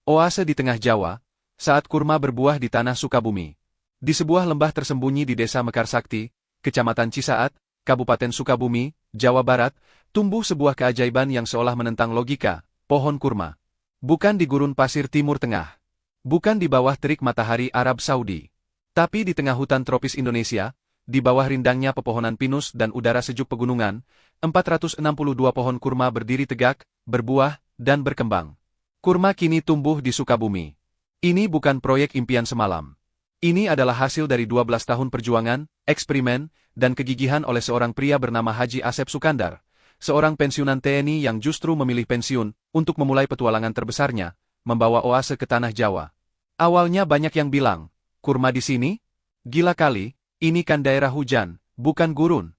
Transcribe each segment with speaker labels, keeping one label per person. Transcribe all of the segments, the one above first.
Speaker 1: Oase di tengah Jawa, saat kurma berbuah di tanah Sukabumi. Di sebuah lembah tersembunyi di desa Mekarsakti, Kecamatan Cisaat, Kabupaten Sukabumi, Jawa Barat, tumbuh sebuah keajaiban yang seolah menentang logika, pohon kurma. Bukan di gurun pasir Timur Tengah. Bukan di bawah terik matahari Arab Saudi. Tapi di tengah hutan tropis Indonesia, di bawah rindangnya pepohonan pinus dan udara sejuk pegunungan, 462 pohon kurma berdiri tegak, berbuah, dan berkembang. Kurma kini tumbuh di Sukabumi. Ini bukan proyek impian semalam. Ini adalah hasil dari 12 tahun perjuangan, eksperimen, dan kegigihan oleh seorang pria bernama Haji Asep Sukandar, seorang pensiunan TNI yang justru memilih pensiun untuk memulai petualangan terbesarnya, membawa oase ke tanah Jawa. Awalnya banyak yang bilang, kurma di sini? Gila kali, ini kan daerah hujan, bukan gurun.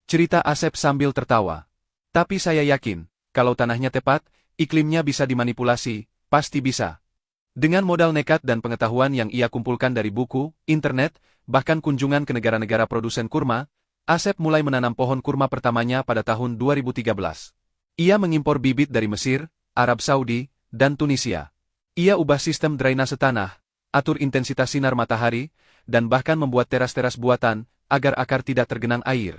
Speaker 1: Cerita Asep sambil tertawa. Tapi saya yakin, kalau tanahnya tepat, iklimnya bisa dimanipulasi, pasti bisa. Dengan modal nekat dan pengetahuan yang ia kumpulkan dari buku, internet, bahkan kunjungan ke negara-negara produsen kurma, Asep mulai menanam pohon kurma pertamanya pada tahun 2013. Ia mengimpor bibit dari Mesir, Arab Saudi, dan Tunisia. Ia ubah sistem drainase tanah, atur intensitas sinar matahari, dan bahkan membuat teras-teras buatan, agar akar tidak tergenang air.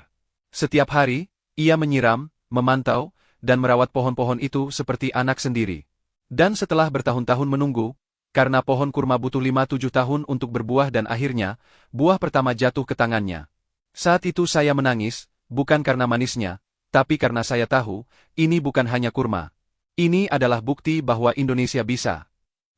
Speaker 1: Setiap hari, ia menyiram, memantau, dan merawat pohon-pohon itu seperti anak sendiri. Dan setelah bertahun-tahun menunggu, karena pohon kurma butuh 5-7 tahun untuk berbuah dan akhirnya, buah pertama jatuh ke tangannya. Saat itu saya menangis, bukan karena manisnya, tapi karena saya tahu, ini bukan hanya kurma. Ini adalah bukti bahwa Indonesia bisa.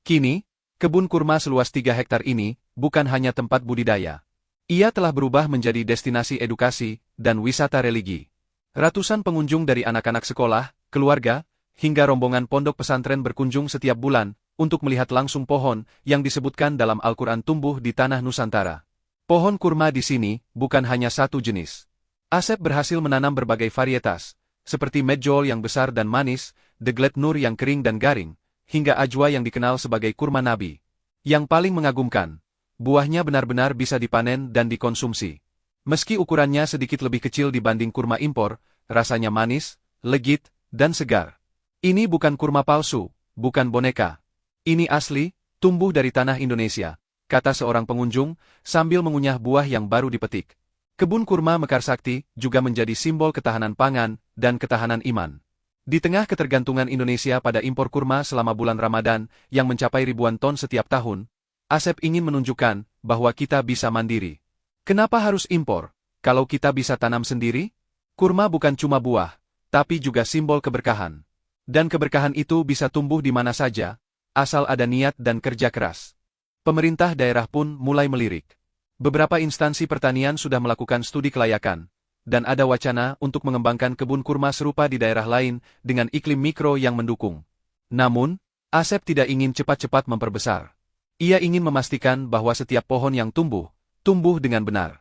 Speaker 1: Kini, kebun kurma seluas 3 hektar ini, bukan hanya tempat budidaya. Ia telah berubah menjadi destinasi edukasi dan wisata religi. Ratusan pengunjung dari anak-anak sekolah, keluarga, hingga rombongan pondok pesantren berkunjung setiap bulan, untuk melihat langsung pohon yang disebutkan dalam Al-Quran tumbuh di tanah Nusantara. Pohon kurma di sini, bukan hanya satu jenis. Asep berhasil menanam berbagai varietas, seperti medjool yang besar dan manis, deglet nur yang kering dan garing, hingga ajwa yang dikenal sebagai kurma nabi. Yang paling mengagumkan, buahnya benar-benar bisa dipanen dan dikonsumsi. Meski ukurannya sedikit lebih kecil dibanding kurma impor, rasanya manis, legit, dan segar. Ini bukan kurma palsu, bukan boneka. Ini asli, tumbuh dari tanah Indonesia, kata seorang pengunjung, sambil mengunyah buah yang baru dipetik. Kebun kurma Mekarsakti juga menjadi simbol ketahanan pangan dan ketahanan iman. Di tengah ketergantungan Indonesia pada impor kurma selama bulan Ramadan yang mencapai ribuan ton setiap tahun, Asep ingin menunjukkan bahwa kita bisa mandiri. Kenapa harus impor, kalau kita bisa tanam sendiri? Kurma bukan cuma buah, tapi juga simbol keberkahan. Dan keberkahan itu bisa tumbuh di mana saja, asal ada niat dan kerja keras. Pemerintah daerah pun mulai melirik. Beberapa instansi pertanian sudah melakukan studi kelayakan, dan ada wacana untuk mengembangkan kebun kurma serupa di daerah lain dengan iklim mikro yang mendukung. Namun, Asep tidak ingin cepat-cepat memperbesar. Ia ingin memastikan bahwa setiap pohon yang tumbuh dengan benar.